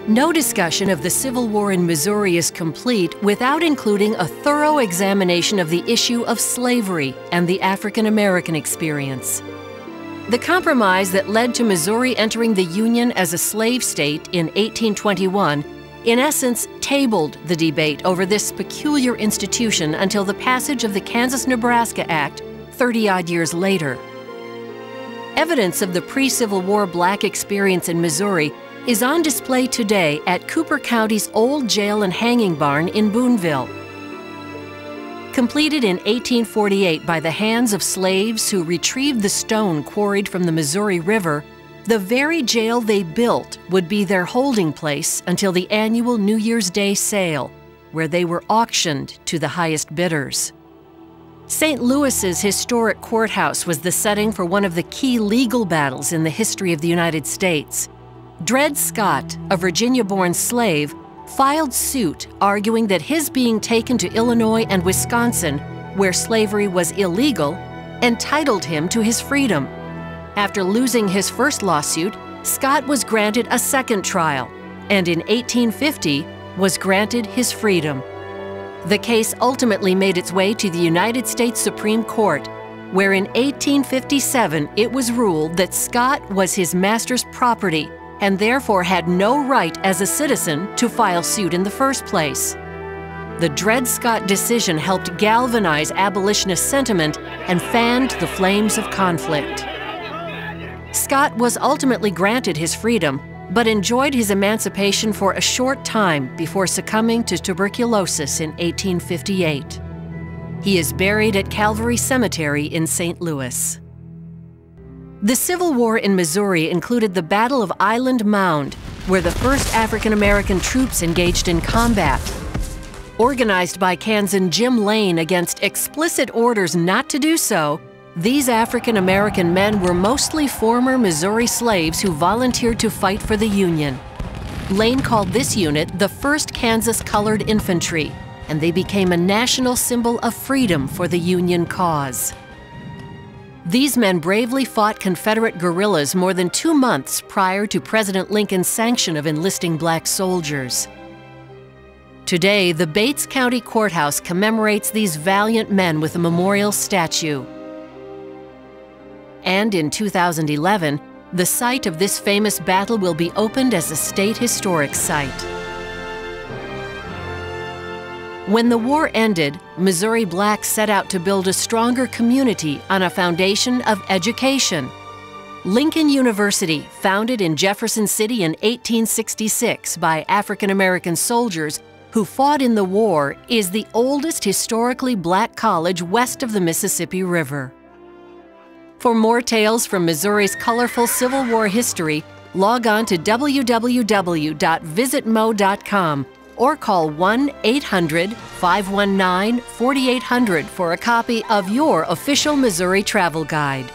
No discussion of the Civil War in Missouri is complete without including a thorough examination of the issue of slavery and the African American experience. The compromise that led to Missouri entering the Union as a slave state in 1821 in essence tabled the debate over this peculiar institution until the passage of the Kansas-Nebraska Act 30-odd years later. Evidence of the pre-Civil War Black experience in Missouri is on display today at Cooper County's old jail and hanging barn in Boonville. Completed in 1848 by the hands of slaves who retrieved the stone quarried from the Missouri River, the very jail they built would be their holding place until the annual New Year's Day sale, where they were auctioned to the highest bidders. St. Louis's historic courthouse was the setting for one of the key legal battles in the history of the United States. Dred Scott, a Virginia-born slave, filed suit arguing that his being taken to Illinois and Wisconsin, where slavery was illegal, entitled him to his freedom. After losing his first lawsuit, Scott was granted a second trial, and in 1850 was granted his freedom. The case ultimately made its way to the United States Supreme Court, where in 1857 it was ruled that Scott was his master's property and therefore had no right as a citizen to file suit in the first place. The Dred Scott decision helped galvanize abolitionist sentiment and fanned the flames of conflict. Scott was ultimately granted his freedom, but enjoyed his emancipation for a short time before succumbing to tuberculosis in 1858. He is buried at Calvary Cemetery in St. Louis. The Civil War in Missouri included the Battle of Island Mound, where the first African American troops engaged in combat. Organized by Kansan Jim Lane against explicit orders not to do so, these African American men were mostly former Missouri slaves who volunteered to fight for the Union. Lane called this unit the 1st Kansas Colored Infantry, and they became a national symbol of freedom for the Union cause. These men bravely fought Confederate guerrillas more than 2 months prior to President Lincoln's sanction of enlisting black soldiers. Today, the Bates County Courthouse commemorates these valiant men with a memorial statue. And in 2011, the site of this famous battle will be opened as a state historic site. When the war ended, Missouri blacks set out to build a stronger community on a foundation of education. Lincoln University, founded in Jefferson City in 1866 by African American soldiers who fought in the war, is the oldest historically black college west of the Mississippi River. For more tales from Missouri's colorful Civil War history, log on to www.visitmo.com or call 1-800-519-4800 for a copy of your official Missouri travel guide.